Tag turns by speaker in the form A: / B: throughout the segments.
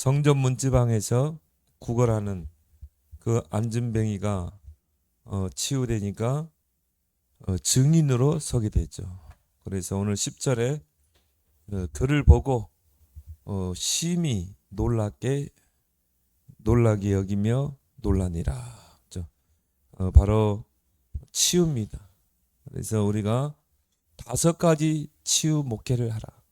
A: 성전 문지방에서 구걸하는 그 안진뱅이가 치유되니까 증인으로 서게 되죠. 그래서 오늘 10절에 그를 보고 심히 놀라게 여기며 놀라니라. 바로 치유입니다. 그래서 우리가 5가지 치유 목회를 하라.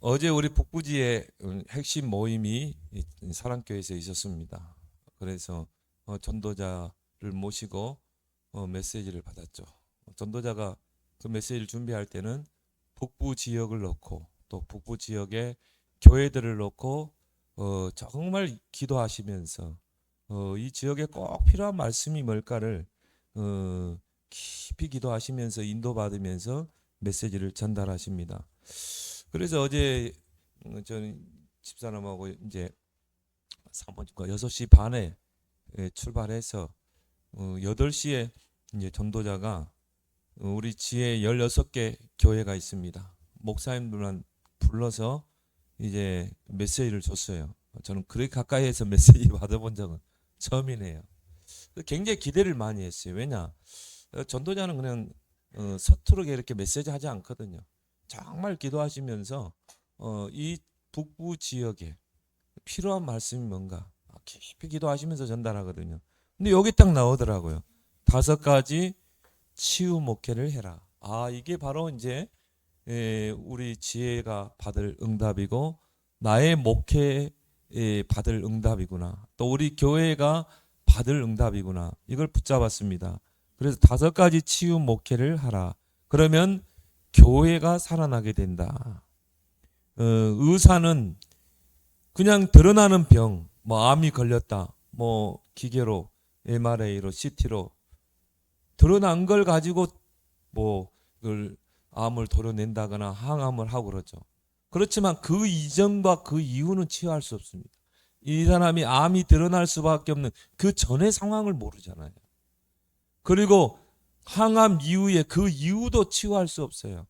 A: 어제 우리 북부지에 핵심 모임이 사랑교회에서 있었습니다. 그래서 전도자를 모시고 메시지를 받았죠. 전도자가 그 메시지를 준비할 때는 북부 지역을 놓고 또 북부 지역의 교회들을 놓고 정말 기도하시면서 이 지역에 꼭 필요한 말씀이 뭘까를 깊이 기도하시면서 인도받으면서 메시지를 전달하십니다. 그래서 어제 저는 집사람하고 이제 사모님과 6시 반에 출발해서 8시에 이제 전도자가 우리 지에 16개 교회가 있습니다. 목사님들만 불러서 이제 메시지를 줬어요. 저는 그렇게 가까이에서 메시지 받아본 적은 처음이네요. 굉장히 기대를 많이 했어요. 왜냐? 전도자는 그냥 서투르게 이렇게 메시지 하지 않거든요. 정말 기도하시면서 이 북부 지역에 필요한 말씀이 뭔가 깊이 기도하시면서 전달하거든요. 근데 여기 딱 나오더라고요. 5가지 치유 목회를 해라. 이게 바로 이제 우리 지혜가 받을 응답이고 나의 목회에 받을 응답이구나. 또 우리 교회가 받을 응답이구나. 이걸 붙잡았습니다. 그래서 5가지 치유 목회를 하라. 그러면 교회가 살아나게 된다. 의사는 그냥 드러나는 병, 암이 걸렸다, 기계로, MRA로, CT로 드러난 걸 가지고 그걸 암을 도려낸다거나 항암을 하고 그러죠. 그렇지만 그 이전과 그 이후는 치유할 수 없습니다. 이 사람이 암이 드러날 수밖에 없는 그 전의 상황을 모르잖아요. 그리고 항암 이후에 그 이후도 치유할 수 없어요.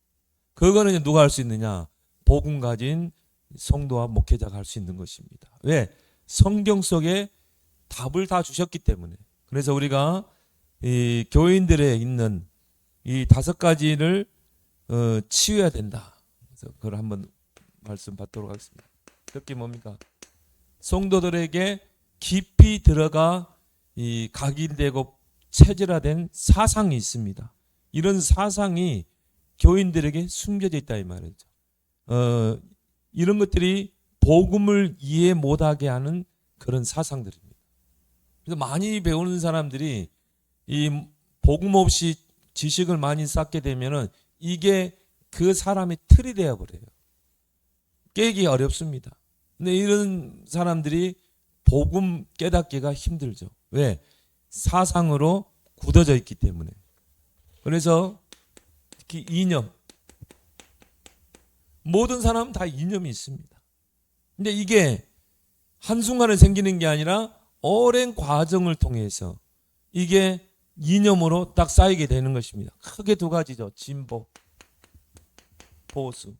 A: 그거는 누가 할 수 있느냐? 복음 가진 성도와 목회자가 할 수 있는 것입니다. 왜? 성경 속에 답을 다 주셨기 때문에. 그래서 우리가 이 교인들에 있는 이 5가지를 치유해야 된다. 그래서 그걸 한번 말씀 받도록 하겠습니다. 그게 뭡니까? 성도들에게 깊이 들어가 이 각인되고 체질화된 사상이 있습니다. 이런 사상이 교인들에게 숨겨져 있다 이 말이죠. 이런 것들이 복음을 이해 못하게 하는 그런 사상들입니다. 그래서 많이 배우는 사람들이 이 복음 없이 지식을 많이 쌓게 되면은 이게 그 사람의 틀이 되어 버려요. 깨기 어렵습니다. 근데 이런 사람들이 복음 깨닫기가 힘들죠. 왜? 사상으로 굳어져 있기 때문에. 그래서 특히 이념. 모든 사람은 다 이념이 있습니다. 근데 이게 한순간에 생기는 게 아니라 오랜 과정을 통해서 이게 이념으로 딱 쌓이게 되는 것입니다. 크게 2가지죠. 진보, 보수.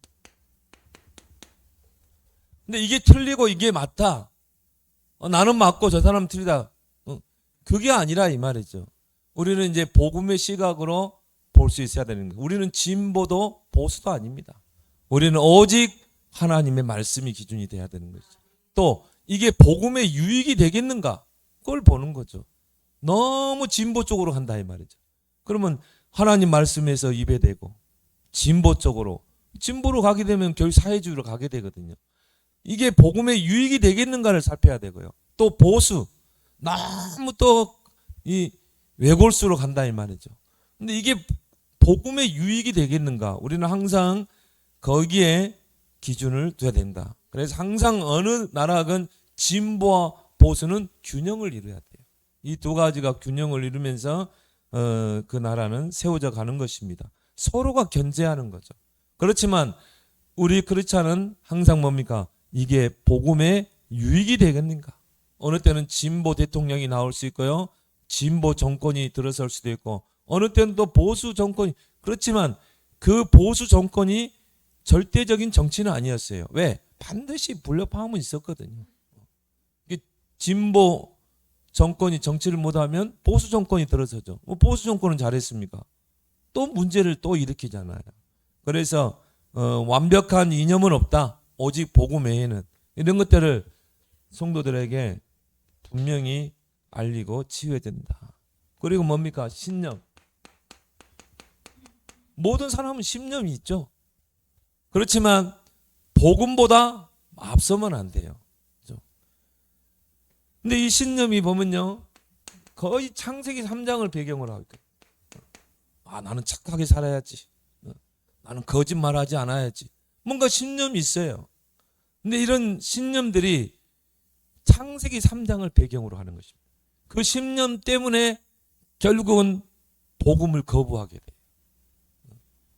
A: 근데 이게 틀리고 이게 맞다. 나는 맞고 저 사람은 틀리다. 그게 아니라 이 말이죠. 우리는 이제 복음의 시각으로 볼 수 있어야 되는 거예요. 우리는 진보도 보수도 아닙니다. 우리는 오직 하나님의 말씀이 기준이 돼야 되는 거죠. 또 이게 복음의 유익이 되겠는가? 그걸 보는 거죠. 너무 진보 쪽으로 간다 이 말이죠. 그러면 하나님 말씀에서 입에 대고 진보로 가게 되면 결국 사회주의로 가게 되거든요. 이게 복음의 유익이 되겠는가를 살펴야 되고요. 또 보수, 너무 또 이 외골수로 간다 이 말이죠. 근데 이게 복음의 유익이 되겠는가? 우리는 항상 거기에 기준을 둬야 된다. 그래서 항상 어느 나라건 진보와 보수는 균형을 이루어야 돼요. 이 2가지가 균형을 이루면서 그 나라는 세워져 가는 것입니다. 서로가 견제하는 거죠. 그렇지만 우리 크리스찬은 항상 뭡니까? 이게 복음의 유익이 되겠는가? 어느 때는 진보 대통령이 나올 수 있고요. 진보 정권이 들어설 수도 있고, 어느 때는 또 보수 정권이, 그렇지만 그 보수 정권이 절대적인 정치는 아니었어요. 왜? 반드시 불협화음은 있었거든요. 진보 정권이 정치를 못하면 보수 정권이 들어서죠. 보수 정권은 잘했습니까? 또 문제를 또 일으키잖아요. 그래서 완벽한 이념은 없다. 오직 복음 외에는. 이런 것들을 성도들에게 분명히 알리고 치유해야 된다. 그리고 뭡니까? 신념. 모든 사람은 신념이 있죠. 그렇지만 복음보다 앞서면 안 돼요. 그렇죠? 근데 이 신념이 보면요, 거의 창세기 3장을 배경으로 하고 있거든요. 나는 착하게 살아야지. 나는 거짓말하지 않아야지. 뭔가 신념이 있어요. 근데 이런 신념들이 창세기 3장을 배경으로 하는 것입니다. 그 신념 때문에 결국은 복음을 거부하게 돼요.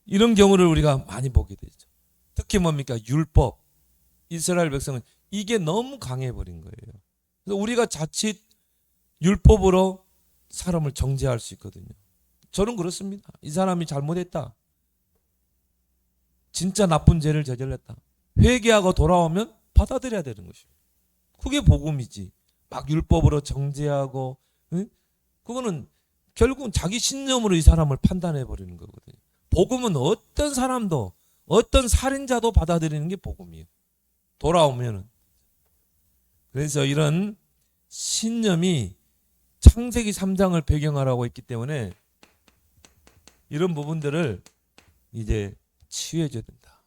A: 이런 경우를 우리가 많이 보게 되죠. 특히 뭡니까? 율법. 이스라엘 백성은 이게 너무 강해버린 거예요. 그래서 우리가 자칫 율법으로 사람을 정죄할 수 있거든요. 저는 그렇습니다. 이 사람이 잘못했다. 진짜 나쁜 죄를 저질렀다. 회개하고 돌아오면 받아들여야 되는 것입니다. 그게 복음이지. 막 율법으로 정죄하고, 응? 그거는 결국은 자기 신념으로 이 사람을 판단해 버리는 거거든요. 복음은 어떤 사람도, 어떤 살인자도 받아들이는 게 복음이에요. 돌아오면은. 그래서 이런 신념이 창세기 3장을 배경하라고 했기 때문에 이런 부분들을 이제 치유해 줘야 된다.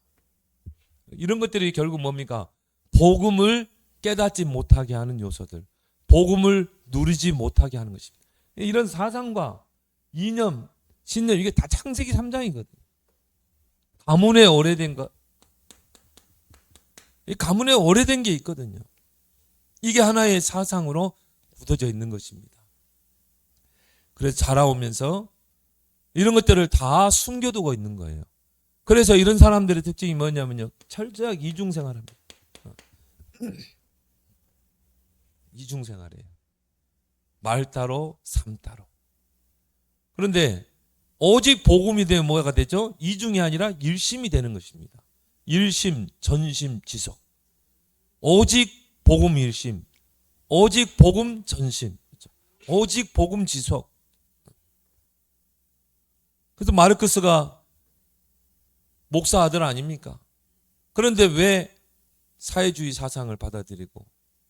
A: 이런 것들이 결국 뭡니까? 복음을 깨닫지 못하게 하는 요소들, 복음을 누리지 못하게 하는 것입니다. 이런 사상과 이념, 신념, 이게 다 창세기 3장이거든요. 가문에 오래된 것, 이 가문에 오래된 게 있거든요. 이게 하나의 사상으로 굳어져 있는 것입니다. 그래서 자라오면서 이런 것들을 다 숨겨두고 있는 거예요. 그래서 이런 사람들의 특징이 뭐냐면요, 철저하게 이중생활합니다. 이중생활이에요. 말 따로 삶 따로. 그런데 오직 복음이 되면 뭐가 되죠? 이중이 아니라 일심이 되는 것입니다. 일심, 전심, 지속. 오직 복음 일심, 오직 복음 전심, 오직 복음 지속. 그래서 마르크스가 목사 아들 아닙니까? 그런데 왜 사회주의 사상을 받아들이고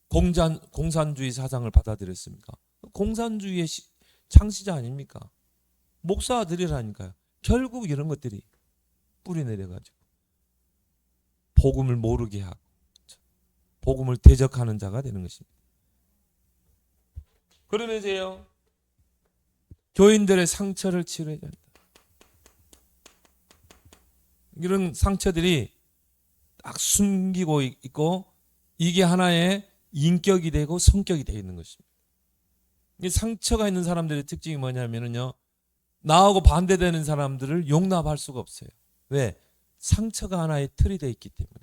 A: 공산주의 사상을 받아들였습니까? 공산주의의 창시자 아닙니까? 목사 아들이라니까요. 결국 이런 것들이 뿌리 내려가지고 복음을 모르게 하고 복음을 대적하는 자가 되는 것입니다. 그러면서요, 교인들의 상처를 치료해야 된다. 이런 상처들이 딱 숨기고 있고 이게 하나의 인격이 되고 성격이 되어 있는 것입니다. 이 상처가 있는 사람들의 특징이 뭐냐면요, 나하고 반대되는 사람들을 용납할 수가 없어요. 왜? 상처가 하나의 틀이 되어 있기 때문에.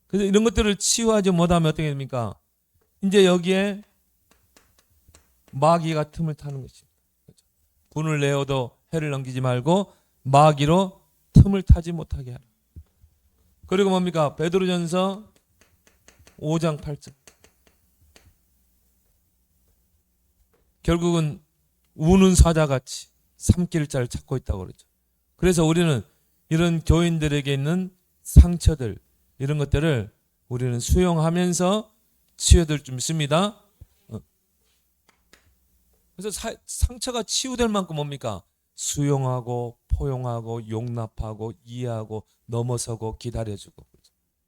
A: 그래서 이런 것들을 치유하지 못하면 어떻게 됩니까? 이제 여기에 마귀가 틈을 타는 것입니다. 분을 내어도 해를 넘기지 말고 마귀로 틈을 타지 못하게 하라. 그리고 뭡니까? 베드로전서 5장 8절. 결국은 우는 사자같이 삼킬 자를 찾고 있다고 그러죠. 그래서 우리는 이런 교인들에게 있는 상처들, 이런 것들을 우리는 수용하면서 치유될 좀 있습니다. 그래서 상처가 치유될 만큼 뭡니까? 수용하고 포용하고 용납하고 이해하고 넘어서고 기다려주고.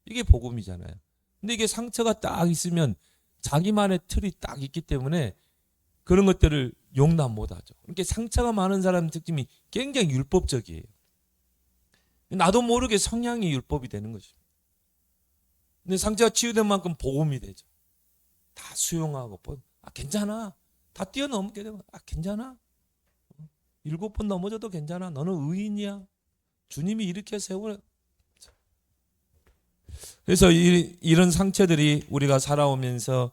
A: 이게 복음이잖아요. 근데 이게 상처가 딱 있으면 자기만의 틀이 딱 있기 때문에 그런 것들을 용납 못하죠. 그러니까 상처가 많은 사람 특징이 굉장히 율법적이에요. 나도 모르게 성향이 율법이 되는 것입니다. 근데 상처가 치유된 만큼 복음이 되죠. 다 수용하고 괜찮아. 다 뛰어넘게 되면 괜찮아. 7번 넘어져도 괜찮아. 너는 의인이야. 주님이 이렇게 세우는. 그래서 이런 상처들이 우리가 살아오면서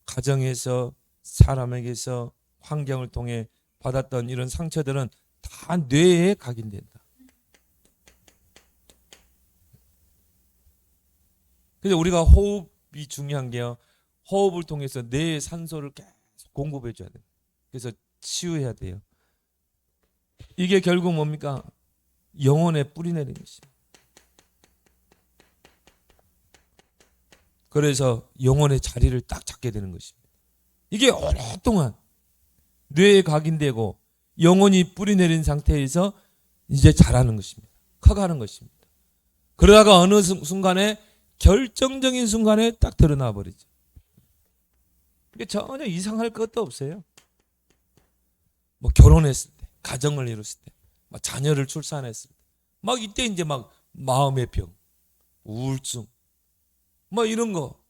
A: 가정에서 사람에게서 환경을 통해 받았던 이런 상처들은 다 뇌에 각인된다. 그래서 우리가 호흡이 중요한 게요. 호흡을 통해서 뇌에 산소를 계속 공급해 줘야 돼요. 그래서 치유해야 돼요. 이게 결국 뭡니까? 영혼에 뿌리 내리는 것이에요. 그래서 영혼의 자리를 딱 잡게 되는 것입니다. 이게 오랫동안 뇌에 각인되고 영혼이 뿌리 내린 상태에서 이제 자라는 것입니다. 커가는 것입니다. 그러다가 어느 순간에 결정적인 순간에 딱 드러나 버리죠. 이게 전혀 이상할 것도 없어요. 뭐 결혼했을 때, 가정을 이뤘을 때, 막 자녀를 출산했을 때, 막 이때 이제 막 마음의 병, 우울증, 뭐 이런 거,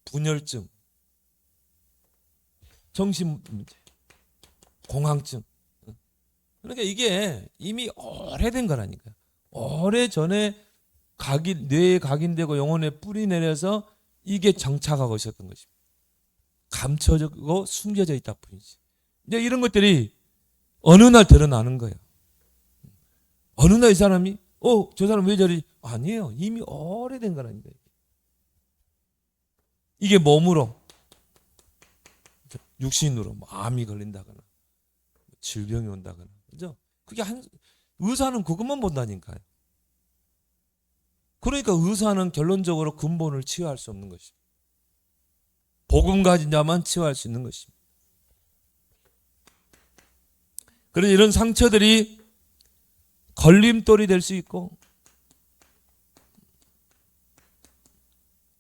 A: 분열증, 정신 문제, 공황증. 그러니까 이게 이미 오래된 거라니까요. 오래전에 뇌에 각인되고 영혼에 뿌리 내려서 이게 정착하고 있었던 것입니다. 감춰지고 숨겨져 있다 뿐이지. 이제 이런 것들이 어느 날 드러나는 거예요. 어느 날 이 사람이 저 사람 왜 저리? 아니에요. 이미 오래된 거라니까요. 이게 몸으로, 육신으로 뭐 암이 걸린다거나 질병이 온다거나, 그죠? 그게 의사는 그것만 본다니까요. 그러니까 의사는 결론적으로 근본을 치유할 수 없는 것입니다. 복음 가진 자만 치유할 수 있는 것입니다. 그래서 이런 상처들이 걸림돌이 될 수 있고,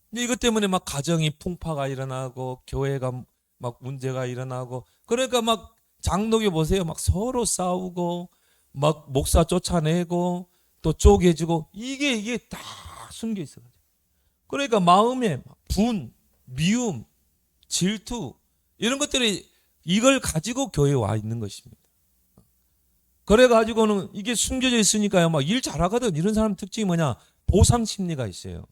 A: 근데 이것 때문에 막 가정이 풍파가 일어나고 교회가 막 문제가 일어나고, 그러니까 막 장로교 보세요. 막 서로 싸우고 막 목사 쫓아내고 또 쪼개지고, 이게 다 숨겨 있어요. 그러니까 마음에 분, 미움, 질투, 이런 것들이 이걸 가지고 교회에 와 있는 것입니다. 그래가지고는 이게 숨겨져 있으니까요. 막 일 잘하거든. 이런 사람 특징이 뭐냐? 보상 심리가 있어요.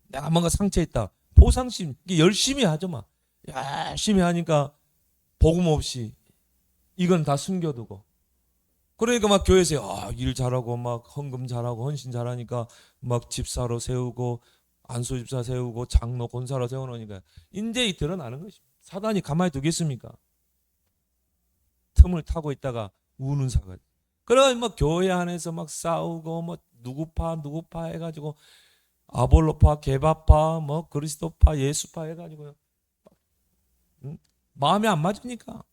A: 내가 뭔가 상처했다. 보상 심리. 열심히 하죠. 막 열심히 하니까 복음 없이 이건 다 숨겨두고. 그러니까 막 교회에서 일 잘하고 막 헌금 잘하고 헌신 잘하니까 막 집사로 세우고 안수 집사 세우고 장로 권사로 세워놓으니까 이제 드러나는 것입니다. 사단이 가만히 두겠습니까? 틈을 타고 있다가 우는 사가. 그러면 막 교회 안에서 막 싸우고 뭐 누구파 해가지고 아볼로파, 게바파, 뭐 그리스도파, 예수파 해가지고요. 마음이 안 맞으니까.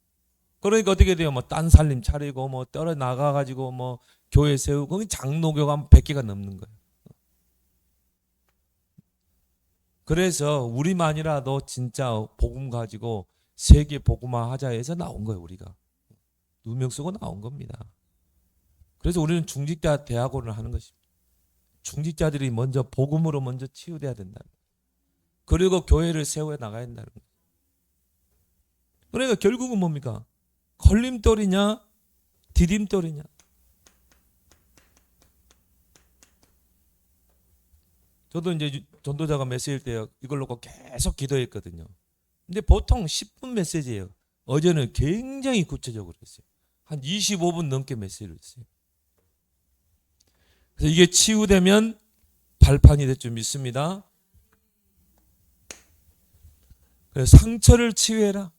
A: 그러니까 어떻게 돼요? 뭐 딴 살림 차리고 뭐 떨어 나가가지고 뭐 교회 세우고 장로교가 100개가 넘는 거예요. 그래서 우리만이라도 진짜 복음 가지고 세계 복음화 하자 해서 나온 거예요. 우리가 누명 쓰고 나온 겁니다. 그래서 우리는 중직자 대학원을 하는 것입니다. 중직자들이 먼저 복음으로 먼저 치유돼야 된다. 그리고 교회를 세워 나가야 된다는 거예요. 그러니까 결국은 뭡니까? 걸림돌이냐 디딤돌이냐. 저도 이제 전도자가 메시지일 때 이걸 놓고 계속 기도했거든요. 근데 보통 10분 메시지예요. 어제는 굉장히 구체적으로 했어요. 한 25분 넘게 메시지를 했어요. 그래서 이게 치유되면 발판이 될 줄 믿습니다. 그래서 상처를 치유해라.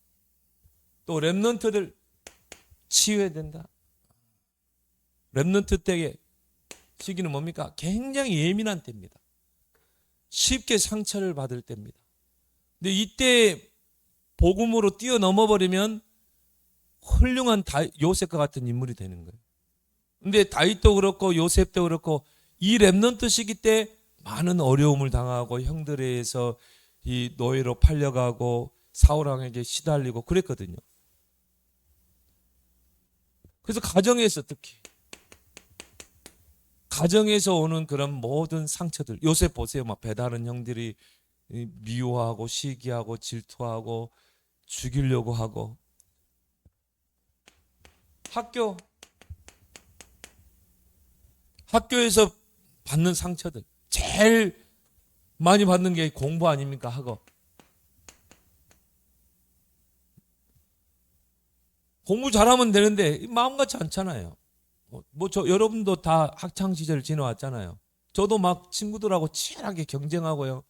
A: 또 렘넌트들 치유해야 된다. 렘넌트 때의 시기는 뭡니까? 굉장히 예민한 때입니다. 쉽게 상처를 받을 때입니다. 근데 이때 복음으로 뛰어넘어 버리면 훌륭한 요셉과 같은 인물이 되는 거예요. 근데 다윗도 그렇고 요셉도 그렇고 이 렘넌트 시기 때 많은 어려움을 당하고 형들에 의해서 이 노예로 팔려가고 사울왕에게 시달리고 그랬거든요. 그래서 가정에서 특히 가정에서 오는 그런 모든 상처들, 요셉 보세요. 막 배다른 형들이 미워하고 시기하고 질투하고 죽이려고 하고, 학교에서 받는 상처들, 제일 많이 받는 게 공부 아닙니까? 학업. 공부 잘하면 되는데 마음같이 않잖아요. 여러분도 다 학창 시절 지나왔잖아요. 저도 막 친구들하고 치열하게 경쟁하고요.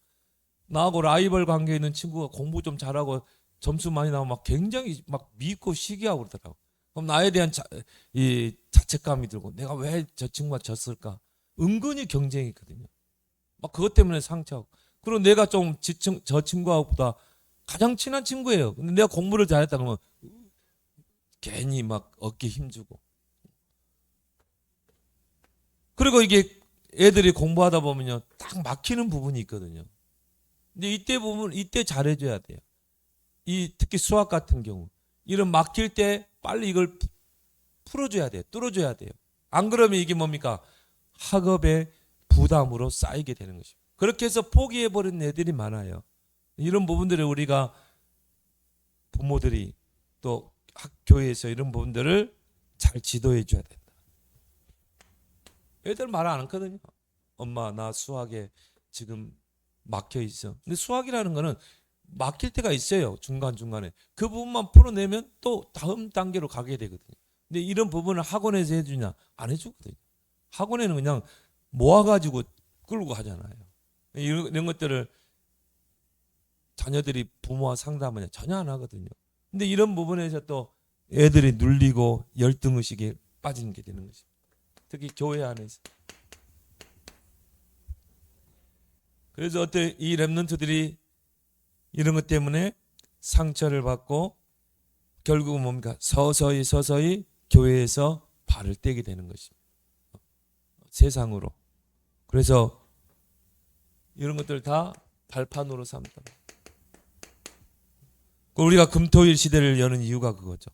A: 나하고 라이벌 관계에 있는 친구가 공부 좀 잘하고 점수 많이 나오면 막 굉장히 막 믿고 시기하고 그러더라고. 그럼 나에 대한 이 자책감이 들고 내가 왜 저 친구가 졌을까? 은근히 경쟁이 있거든요. 막 그것 때문에 상처하고. 그리고 내가 좀 저 친구하고보다 가장 친한 친구예요. 근데 내가 공부를 잘했다 그러면 괜히 막 어깨 힘주고. 그리고 이게 애들이 공부하다 보면요, 딱 막히는 부분이 있거든요. 근데 이때 잘해줘야 돼요. 특히 수학 같은 경우. 이런 막힐 때 빨리 이걸 풀어줘야 돼요. 뚫어줘야 돼요. 안 그러면 이게 뭡니까? 학업의 부담으로 쌓이게 되는 것입니다. 그렇게 해서 포기해버린 애들이 많아요. 이런 부분들을 우리가 부모들이 또 교회에서 이런 부분들을 잘 지도해 줘야 된다. 애들 말 안 하거든요. 엄마 나 수학에 지금 막혀 있어. 근데 수학이라는 거는 막힐 때가 있어요. 중간중간에. 그 부분만 풀어내면 또 다음 단계로 가게 되거든요. 근데 이런 부분을 학원에서 해주냐? 안 해주거든요. 학원에는 그냥 모아가지고 끌고 가잖아요. 이런 것들을 자녀들이 부모와 상담하냐? 전혀 안 하거든요. 근데 이런 부분에서 또 애들이 눌리고 열등의식에 빠지는 게 되는 거죠. 특히 교회 안에서. 그래서 이 렘넌트들이 이런 것 때문에 상처를 받고 결국은 뭡니까? 서서히 교회에서 발을 떼게 되는 것입니다. 세상으로. 그래서 이런 것들 다 발판으로 삼다. 우리가 금토일 시대를 여는 이유가 그거죠.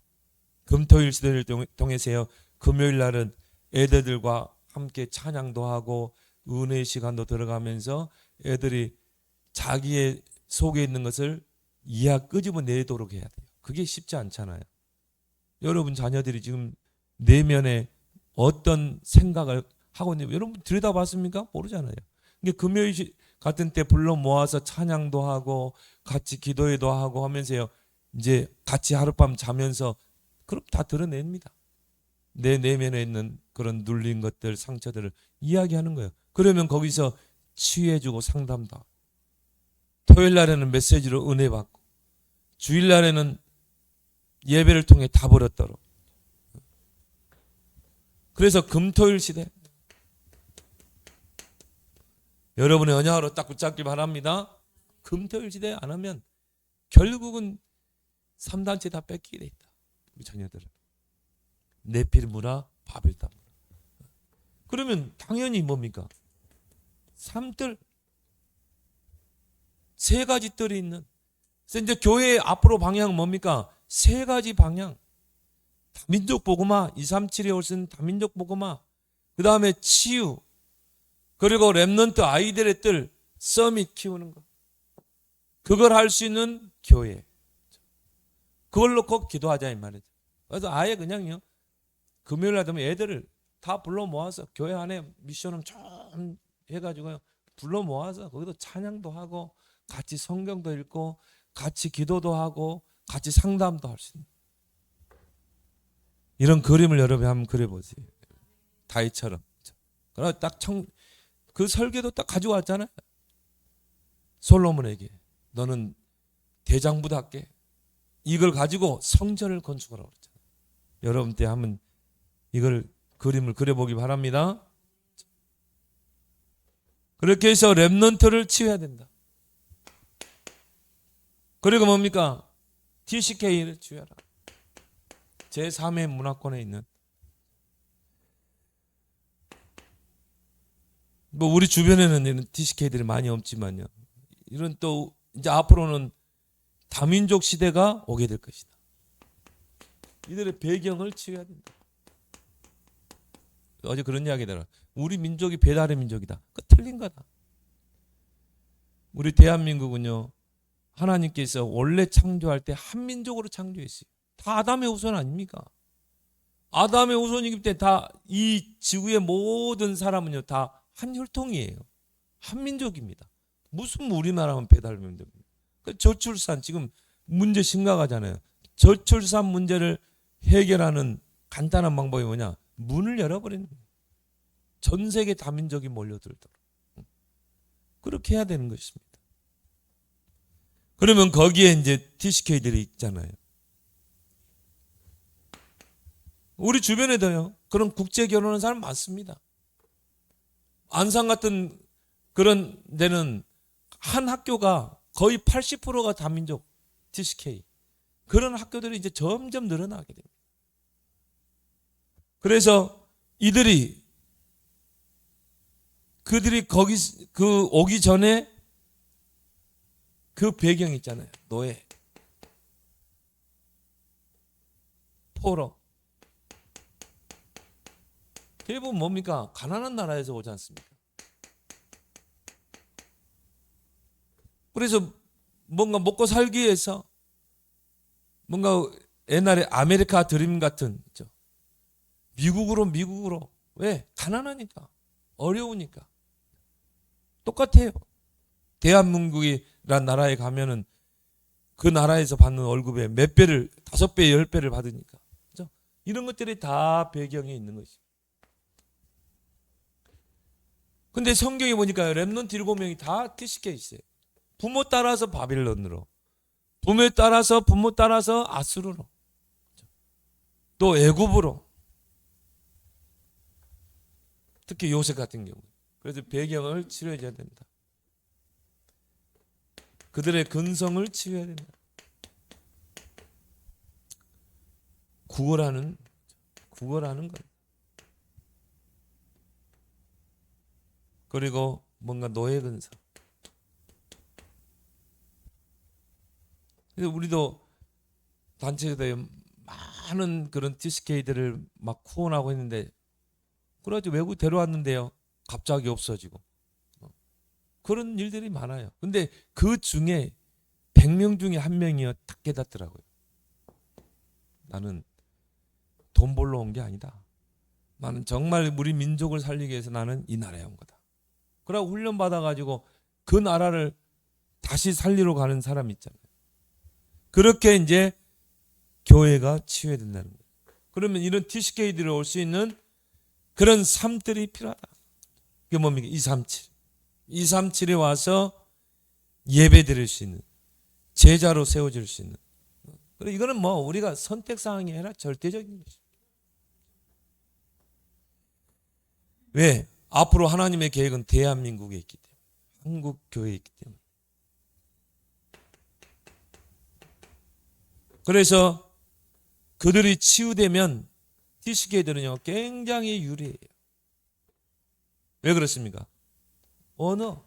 A: 금토일 시대를 통해서요. 금요일 날은 애들과 함께 찬양도 하고 은혜의 시간도 들어가면서 애들이 자기의 속에 있는 것을 끄집어내도록 해야 돼요. 그게 쉽지 않잖아요. 여러분 자녀들이 지금 내면에 어떤 생각을 하고 있는지 여러분 들여다봤습니까? 모르잖아요. 근데 금요일 같은 때 불러 모아서 찬양도 하고 같이 기도회도 하고 하면서요. 이제 같이 하룻밤 자면서 그럼 다 드러냅니다. 내 내면에 있는 그런 눌린 것들, 상처들을 이야기하는 거예요. 그러면 거기서 치유해주고 상담도 하고. 토요일 날에는 메시지로 은혜 받고 주일 날에는 예배를 통해 답을 얻도록. 그래서 금토일 시대 여러분의 언약으로 딱 붙잡기 바랍니다. 금토일 시대 안 하면 결국은 3단체 다 뺏기게 돼 있다. 우리 자녀들은. 네필 문화, 바벨탑 문화. 그러면 당연히 뭡니까? 삼뜰 세 가지 뜰이 있는. 그래서 이제 교회의 앞으로 방향은 뭡니까? 세 가지 방향. 다민족 복음화, 237에 올 수 있는 다민족 복음화. 그 다음에 치유. 그리고 렘넌트 아이들의 뜰, 서밋 키우는 거. 그걸 할 수 있는 교회. 그걸 놓고 기도하자 이 말이죠. 그래서 아예 그냥요. 금요일 날 되면 애들을 다 불러 모아서 교회 안에 미션을 좀 해가지고요. 불러 모아서 거기도 찬양도 하고 같이 성경도 읽고 같이 기도도 하고 같이 상담도 할 수 있는 이런 그림을 여러분이 한번 그려보세요. 다윗처럼. 그러나 그 설계도 딱 가지고 왔잖아요. 솔로몬에게 너는 대장부답게 이걸 가지고 성전을 건축하라고 그랬잖아요. 여러분 때 한번 이걸 그림을 그려보기 바랍니다. 그렇게 해서 렘넌트를 치유해야 된다. 그리고 뭡니까? TCK를 치유하라. 제3의 문화권에 있는 뭐 우리 주변에는 이런 TCK들이 많이 없지만요. 이런 또 이제 앞으로는 다민족 시대가 오게 될 것이다. 이들의 배경을 치유해야 된다. 어제 그런 이야기더라. 우리 민족이 배달의 민족이다. 그 틀린 거다. 우리 대한민국은요. 하나님께서 원래 창조할 때 한민족으로 창조했어요. 다 아담의 후손 아닙니까? 아담의 후손이기 때문에 다 이 지구의 모든 사람은요. 다 한 혈통이에요. 한민족입니다. 무슨 우리나라만 배달면 됩니다. 저출산 지금 문제 심각하잖아요. 저출산 문제를 해결하는 간단한 방법이 뭐냐? 문을 열어버리는 거예요. 전 세계 다민족이 몰려들도록. 그렇게 해야 되는 것입니다. 그러면 거기에 이제 TCK들이 있잖아요. 우리 주변에도요, 그런 국제 결혼하는 사람 많습니다. 안산 같은 그런 데는 한 학교가 거의 80%가 다민족 TCK. 그런 학교들이 이제 점점 늘어나게 됩니다. 그래서 그들이 거기 오기 전에 그 배경 있잖아요. 노예, 포로. 대부분 뭡니까? 가난한 나라에서 오지 않습니까? 그래서 뭔가 먹고 살기 위해서 뭔가 옛날에 아메리카 드림 같은 미국으로 왜? 가난하니까, 어려우니까. 똑같아요. 대한민국이란 나라에 가면은 그 나라에서 받는 월급의 몇 배를, 5배, 10배를 받으니까. 그렇죠? 이런 것들이 다 배경에 있는 것이죠. 근데 성경에 보니까 렘넌트 7명이 다 TCK 있어요. 부모 따라서 바빌론으로, 부모 따라서 아수르로, 또 애굽으로. 특히 요셉 같은 경우. 그래서 배경을 치료해줘야 된다. 그들의 근성을 치유해야 된다. 구걸하는 거예요. 그리고 뭔가 노예 근성. 그래서 우리도 단체에서 많은 그런 TCK들을 막 후원하고 있는데, 그래가지고 외국 데려왔는데요, 갑자기 없어지고 그런 일들이 많아요. 근데 그 중에 100명 중에 1명이요 딱 깨닫더라고요. 나는 돈 벌러 온 게 아니다. 나는 정말 우리 민족을 살리기 위해서 나는 이 나라에 온 거다. 그러고 훈련 받아가지고 그 나라를 다시 살리러 가는 사람이 있잖아요. 그렇게 이제 교회가 치유된다는 거예요. 그러면 이런 TCK들이 올 수 있는 그런 삶들이 필요하다. 그게 뭡니까? 237. 237에 와서 예배 드릴 수 있는, 제자로 세워질 수 있는. 그리고 이거는 뭐 우리가 선택사항이 아니라 절대적인 것이죠. 왜? 앞으로 하나님의 계획은 대한민국에 있기 때문에, 한국 교회에 있기 때문에. 그래서 그들이 치유되면 TCK들은요 굉장히 유리해요. 왜 그렇습니까? 언어,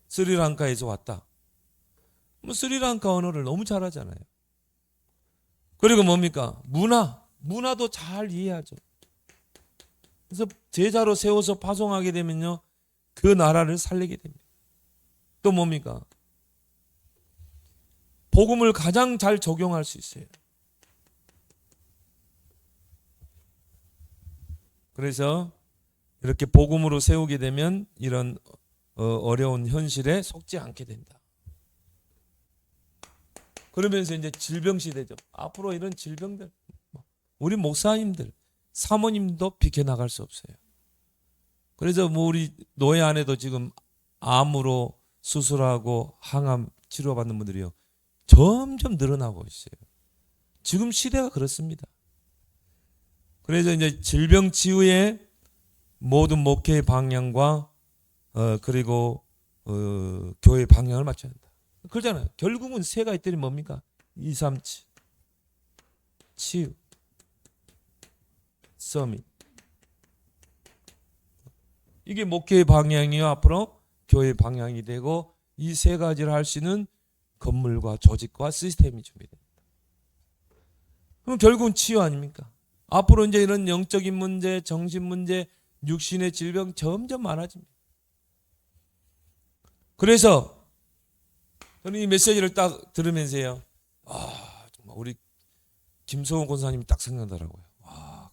A: 스리랑카에서 왔다. 뭐 스리랑카 언어를 너무 잘하잖아요. 그리고 뭡니까? 문화도 잘 이해하죠. 그래서 제자로 세워서 파송하게 되면요 그 나라를 살리게 됩니다. 또 뭡니까? 복음을 가장 잘 적용할 수 있어요. 그래서 이렇게 복음으로 세우게 되면 이런 어려운 현실에 속지 않게 된다. 그러면서 이제 질병 시대죠. 앞으로 이런 질병들, 우리 목사님들, 사모님도 비켜나갈 수 없어요. 그래서 뭐 우리 노예 안에도 지금 암으로 수술하고 항암 치료받는 분들이요 점점 늘어나고 있어요. 지금 시대가 그렇습니다. 그래서 이제 질병 치유의 모든 목회의 방향과 그리고 교회의 방향을 맞춰야 한다. 그러잖아요. 결국은 세 가지들이 뭡니까? 237 치유, 서밋. 이게 목회의 방향이요 앞으로 교회의 방향이 되고, 이 세 가지를 할 수 있는 건물과 조직과 시스템이 준비됩니다. 그럼 결국은 치유 아닙니까? 앞으로 이제 이런 영적인 문제, 정신 문제, 육신의 질병 점점 많아집니다. 그래서 저는 이 메시지를 딱 들으면서요, 정말 우리 김소원 권사님이 딱 생각나더라고요.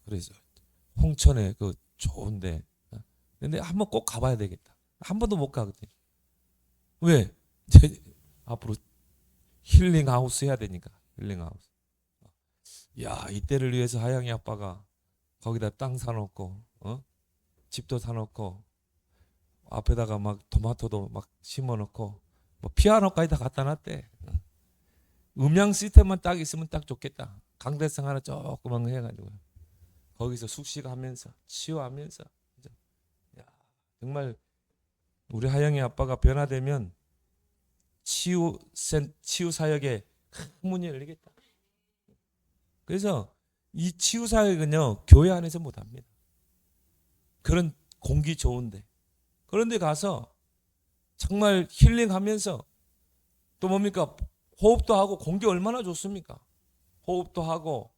A: 그래서 홍천에 그 좋은데, 근데 한번 꼭 가봐야 되겠다. 한 번도 못 가거든요. 왜? 이제 앞으로 힐링하우스 해야 되니까. 힐링하우스. 야, 이때를 위해서 하영이 아빠가 거기다 땅 사놓고 집도 사놓고 앞에다가 막 토마토도 막 심어놓고 뭐 피아노까지 다 갖다 놨대. 음향 시스템만 딱 있으면 딱 좋겠다. 강대성 하나 조그만 거 해가지고 거기서 숙식하면서 치유하면서. 야, 정말 우리 하영이 아빠가 변화되면 치유 사역에 큰 문이 열리겠다. 그래서 이 치유 사역은요, 교회 안에서 못합니다. 그런 공기 좋은데, 그런데 가서 정말 힐링하면서 또 뭡니까? 호흡도 하고. 공기 얼마나 좋습니까? 호흡도 하고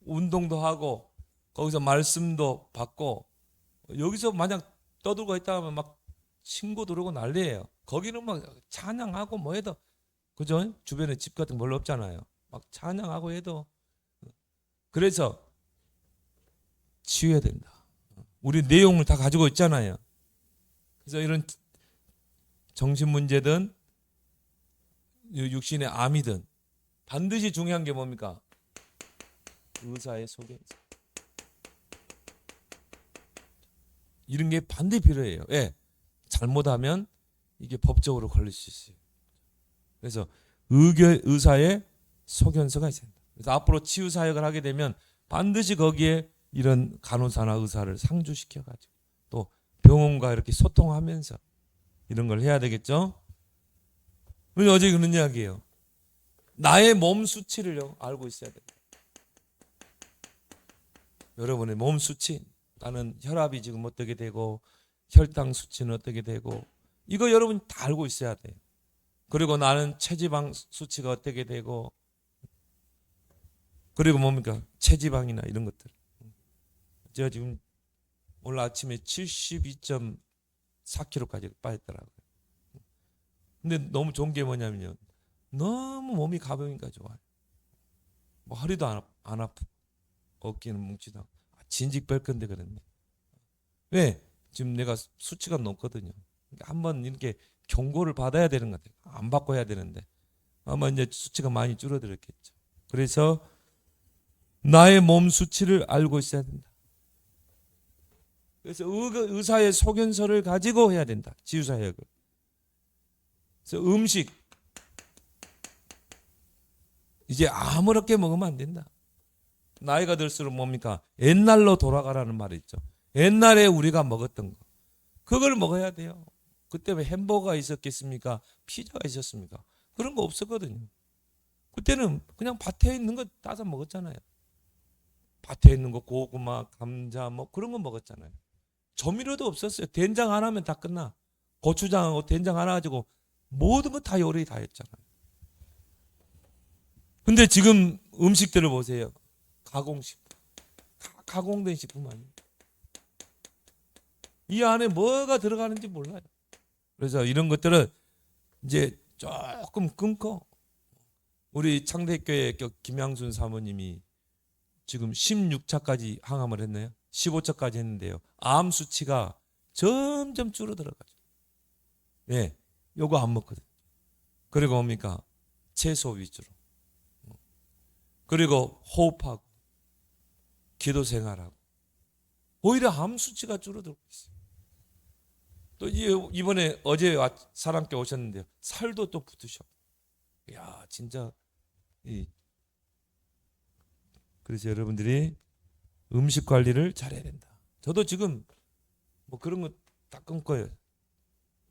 A: 운동도 하고 거기서 말씀도 받고. 여기서 만약 떠들고 있다 하면 막 친구 들어오고 난리예요. 거기는 막 찬양하고 뭐 해도, 그죠? 주변에 집 같은 거 별로 없잖아요. 막 찬양하고 해도. 그래서 치유해야 된다. 우리 내용을 다 가지고 있잖아요. 그래서 이런 정신 문제든 육신의 암이든 반드시 중요한 게 뭡니까? 의사의 소견서. 이런 게 반드시 필요해요. 예. 잘못하면 이게 법적으로 걸릴 수 있어요. 그래서 의사의 소견서가 있어야 된다. 그래서 앞으로 치유 사역을 하게 되면 반드시 거기에 이런 간호사나 의사를 상주시켜가지고 또 병원과 이렇게 소통하면서 이런 걸 해야 되겠죠. 어제 그런 이야기예요. 나의 몸 수치를 알고 있어야 된다. 여러분의 몸 수치, 나는 혈압이 지금 어떻게 되고 혈당 수치는 어떻게 되고, 이거 여러분 다 알고 있어야 돼요. 그리고 나는 체지방 수치가 어떻게 되고, 그리고 뭡니까? 체지방이나 이런 것들. 제가 지금 오늘 아침에 72.4kg까지 빠졌더라고요. 근데 너무 좋은 게 뭐냐면요, 너무 몸이 가벼우니까 좋아요. 뭐 허리도 안 아프고 어깨는 뭉치도 않고. 진직 뺄 건데 그랬네. 왜? 지금 내가 수치가 높거든요. 한번 이렇게 경고를 받아야 되는 것 같아요. 안 받고 해야 되는데 아마 이제 수치가 많이 줄어들었겠죠. 그래서 나의 몸 수치를 알고 있어야 된다. 그래서 의사의 소견서를 가지고 해야 된다. 치유사역을. 그래서 음식 이제 아무렇게 먹으면 안 된다. 나이가 들수록 뭡니까? 옛날로 돌아가라는 말이 있죠. 옛날에 우리가 먹었던 거, 그걸 먹어야 돼요. 그때 왜 햄버거가 있었겠습니까? 피자가 있었습니까? 그런 거 없었거든요. 그때는 그냥 밭에 있는 거 따서 먹었잖아요. 밭에 있는 거 고구마, 감자 뭐 그런 거 먹었잖아요. 조미료도 없었어요. 된장 하나면 다 끝나. 고추장하고 된장 하나 가지고 모든 거 다 요리 다 했잖아요. 근데 지금 음식들을 보세요. 가공식품, 가공된 식품 아니에요. 이 안에 뭐가 들어가는지 몰라요. 그래서 이런 것들은 이제 조금 끊고, 우리 창대교회 김양순 사모님이 지금 16차까지 항암을 했네요. 15차까지 했는데요. 암 수치가 점점 줄어들어가죠. 네, 요거 안 먹거든요. 그리고 뭡니까? 채소 위주로. 그리고 호흡하고 기도 생활하고 오히려 암 수치가 줄어들고 있어요. 또 이번에 어제 사람께 오셨는데요. 살도 또 붙으셔. 야, 진짜 그래서 여러분들이 음식 관리를 잘해야 된다. 저도 지금 뭐 그런 거 다 끊고요.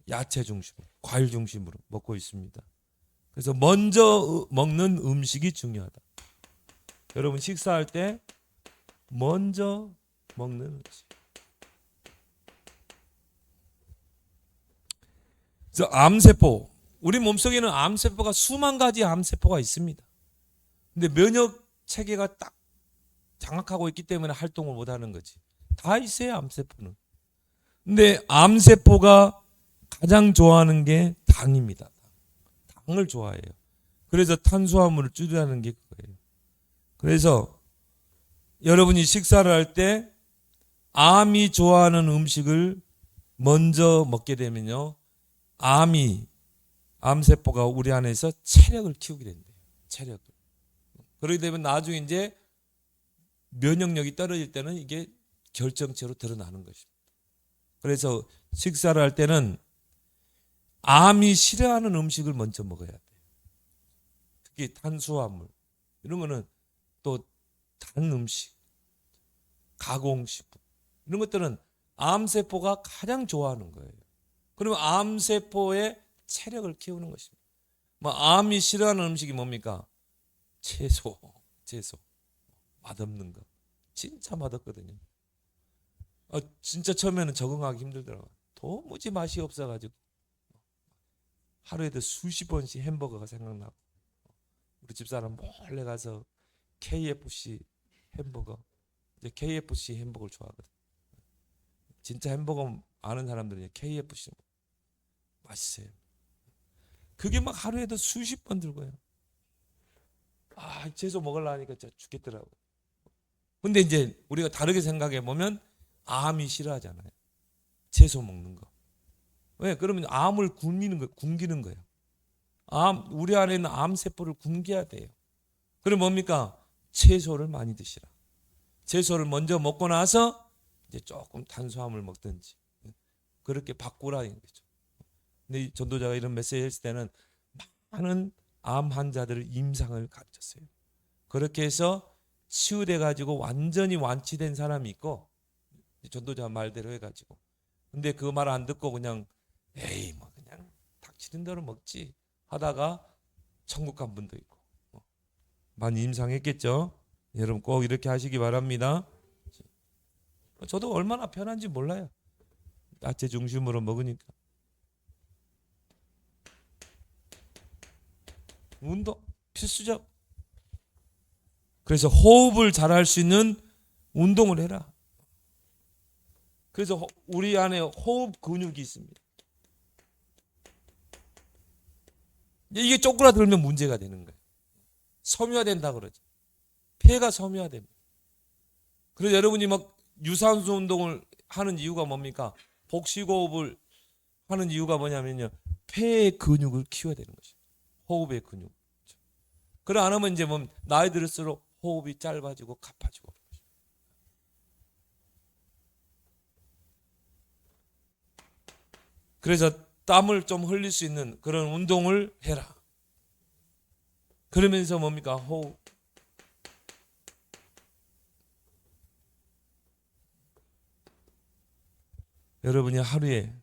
A: 야채 중심으로, 과일 중심으로 먹고 있습니다. 그래서 먼저 먹는 음식이 중요하다. 여러분 식사할 때 먼저 먹는 음식. 그래서 암세포, 우리 몸속에는 암세포가 수만 가지 암세포가 있습니다. 근데 면역 체계가 딱 장악하고 있기 때문에 활동을 못하는 거지. 다 있어요, 암세포는. 근데 암세포가 가장 좋아하는 게 당입니다. 당을 좋아해요. 그래서 탄수화물을 줄이라는 게 그거예요. 그래서 여러분이 식사를 할 때 암이 좋아하는 음식을 먼저 먹게 되면요, 암세포가 우리 안에서 체력을 키우게 된대요. 체력을. 그렇게 되면 나중에 이제 면역력이 떨어질 때는 이게 결정체로 드러나는 것입니다. 그래서 식사를 할 때는 암이 싫어하는 음식을 먼저 먹어야 돼요. 특히 탄수화물 이런 거는, 또 단 음식, 가공식품 이런 것들은 암세포가 가장 좋아하는 거예요. 그러면 암세포의 체력을 키우는 것입니다. 암이 싫어하는 음식이 뭡니까? 채소. 맛없는 거. 진짜 맛없거든요. 진짜 처음에는 적응하기 힘들더라고요. 도무지 맛이 없어가지고 하루에도 수십 번씩 햄버거가 생각나고, 우리 집사람 몰래 가서 KFC 햄버거, 이제 KFC 햄버거를 좋아하거든요. 진짜 햄버거 아는 사람들은 KFC 맛있어요. 그게 막 하루에도 수십 번 들고요. 채소 먹으려 하니까 진짜 죽겠더라고요. 근데 이제 우리가 다르게 생각해 보면 암이 싫어하잖아요. 채소 먹는 거. 왜? 그러면 암을 굶기는 거예요. 우리 안에 있는 암세포를 굶겨야 돼요. 그럼 뭡니까? 채소를 많이 드시라. 채소를 먼저 먹고 나서 이제 조금 탄수화물 먹든지 그렇게 바꾸라는 거죠. 근데 이 전도자가 이런 메시지 했을 때는 많은 암 환자들을 임상을 가르쳤어요. 그렇게 해서 치유돼 가지고 완전히 완치된 사람이 있고, 전도자 말대로 해가지고, 근데 그 말 안 듣고 그냥 에이 뭐 그냥 닥치는 대로 먹지 하다가 천국 간 분도 있고, 많이 임상했겠죠. 여러분 꼭 이렇게 하시기 바랍니다. 저도 얼마나 편한지 몰라요. 야채 중심으로 먹으니까. 운동 필수죠. 그래서 호흡을 잘할 수 있는 운동을 해라. 그래서 우리 안에 호흡 근육이 있습니다. 이게 쪼그라들면 문제가 되는 거예요. 섬유화된다 그러죠. 폐가 섬유화됩니다. 그래서 여러분이 막 유산소 운동을 하는 이유가 뭡니까? 복식호흡을 하는 이유가 뭐냐면요, 폐의 근육을 키워야 되는 것이죠. 호흡의 근육. 그래 안 하면 이제 나이 들수록 호흡이 짧아지고 가파지고. 그래서 땀을 좀 흘릴 수 있는 그런 운동을 해라. 그러면서 뭡니까? 호흡. 여러분이 하루에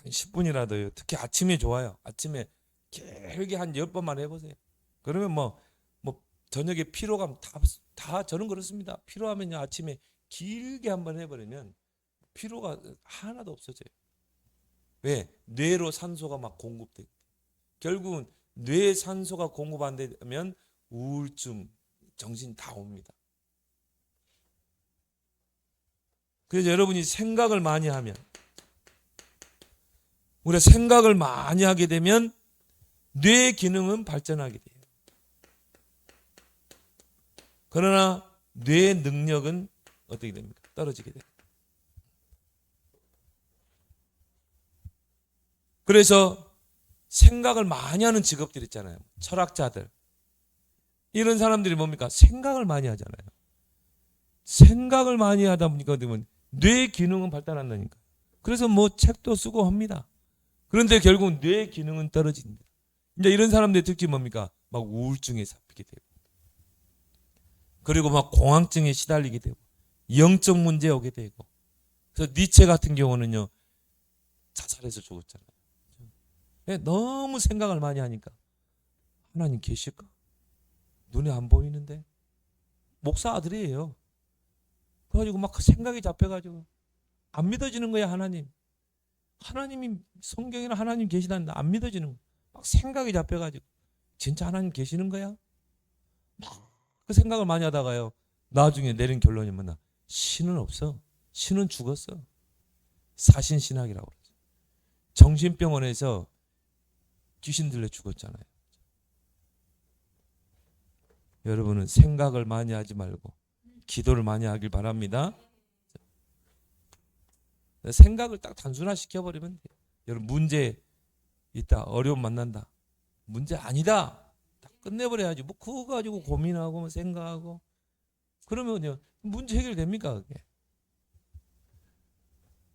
A: 10분이라도요. 특히 아침에 좋아요. 아침에 길게 한 10번만 해보세요. 그러면 뭐 저녁에 피로감 다 저는 그렇습니다. 피로하면요, 아침에 길게 한번 해버리면 피로가 하나도 없어져요. 왜? 뇌로 산소가 막 공급돼. 결국은 뇌에 산소가 공급 안 되면 우울증, 정신 다 옵니다. 그래서 여러분이 생각을 많이 하면, 우리가 생각을 많이 하게 되면 뇌 기능은 발전하게 돼요. 그러나 뇌 능력은 어떻게 됩니까? 떨어지게 돼요. 그래서 생각을 많이 하는 직업들 있잖아요. 철학자들. 이런 사람들이 뭡니까? 생각을 많이 하잖아요. 생각을 많이 하다 보니까 뇌 기능은 발달한다니까. 그래서 책도 쓰고 합니다. 그런데 결국 뇌 기능은 떨어집니다. 이제 이런 사람들의 특징이 뭡니까? 막 우울증에 잡히게 되고, 그리고 막 공황증에 시달리게 되고, 영적 문제 오게 되고. 그래서 니체 같은 경우는요, 자살해서 죽었잖아요. 너무 생각을 많이 하니까. 하나님 계실까? 눈에 안 보이는데. 목사 아들이에요. 그래가지고 막 생각이 잡혀가지고 안 믿어지는 거야. 하나님이 성경에는 하나님 계시다는데 안 믿어지는 거야. 막 생각이 잡혀가지고 진짜 하나님 계시는 거야? 막 그 생각을 많이 하다가요, 나중에 내린 결론이 뭐냐? 신은 없어. 신은 죽었어. 사신신학이라고 그러죠. 정신병원에서 귀신 들려 죽었잖아요. 여러분은 생각을 많이 하지 말고 기도를 많이 하길 바랍니다. 생각을 딱 단순화시켜 버리면 돼요. 여러분 문제 있다, 어려움 만난다, 문제 아니다, 딱 끝내버려야지. 뭐 그거 가지고 고민하고 뭐 생각하고 그러면요 문제 해결됩니까 그게?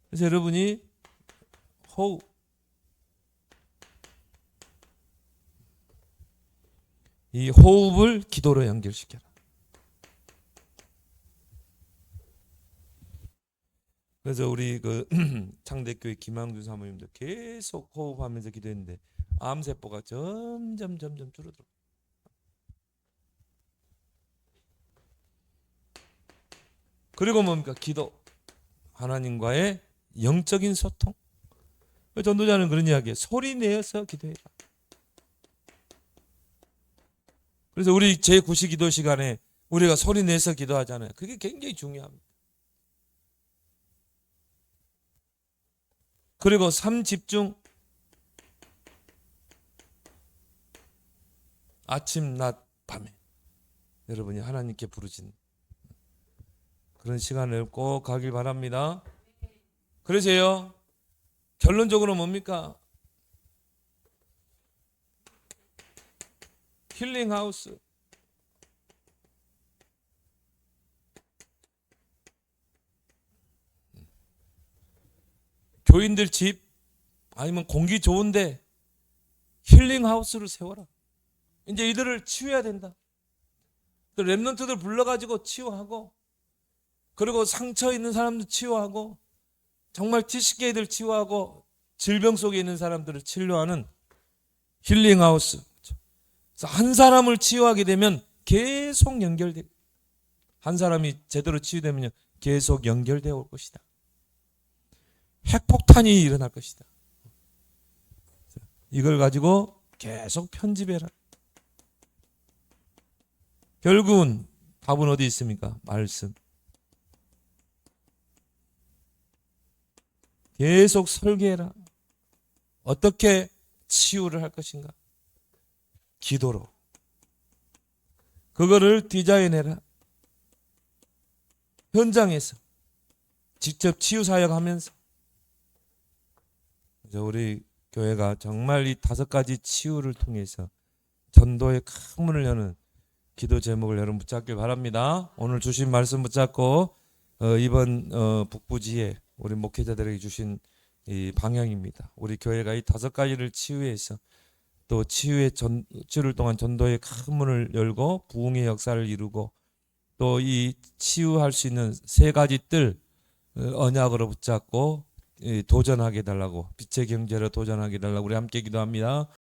A: 그래서 여러분이 호흡, 이 호흡을 기도로 연결시켜라. 그래서 우리 그 창대교회 김항준 사모님도 계속 호흡하면서 기도했는데 암세포가 점점 줄어들어. 그리고 뭡니까? 기도, 하나님과의 영적인 소통. 전도자는 그런 이야기예요. 소리 내어서 기도해라. 그래서 우리 제9시 기도 시간에 우리가 소리 내서 기도하잖아요. 그게 굉장히 중요합니다. 그리고 삶 집중, 아침, 낮, 밤에 여러분이 하나님께 부르짖는 그런 시간을 꼭 가길 바랍니다. 그러세요. 결론적으로 뭡니까? 힐링하우스. 교인들 집 아니면 공기 좋은데 힐링하우스를 세워라. 이제 이들을 치유해야 된다. 또 랩런트들 불러가지고 치유하고, 그리고 상처 있는 사람들 치유하고, 정말 TCK들 치유하고, 질병 속에 있는 사람들을 치료하는 힐링하우스. 그래서 한 사람을 치유하게 되면 계속 연결돼. 한 사람이 제대로 치유되면 계속 연결되어 올 것이다. 핵폭탄이 일어날 것이다. 이걸 가지고 계속 편집해라. 결국은 답은 어디 있습니까? 말씀. 계속 설계해라. 어떻게 치유를 할 것인가? 기도로. 그거를 디자인해라. 현장에서 직접 치유 사역하면서. 우리 교회가 정말 이 5가지 치유를 통해서 전도의 큰 문을 여는 기도 제목을 여러분 붙잡길 바랍니다. 오늘 주신 말씀 붙잡고 이번 북부지에 우리 목회자들에게 주신 이 방향입니다. 우리 교회가 이 5가지를 치유해서 또 치유를 통한 전도의 큰 문을 열고 부흥의 역사를 이루고, 또 이 치유할 수 있는 3가지 뜰 언약으로 붙잡고 도전하게 해달라고, 빛의 경제로 도전하게 해달라고 우리 함께 기도합니다.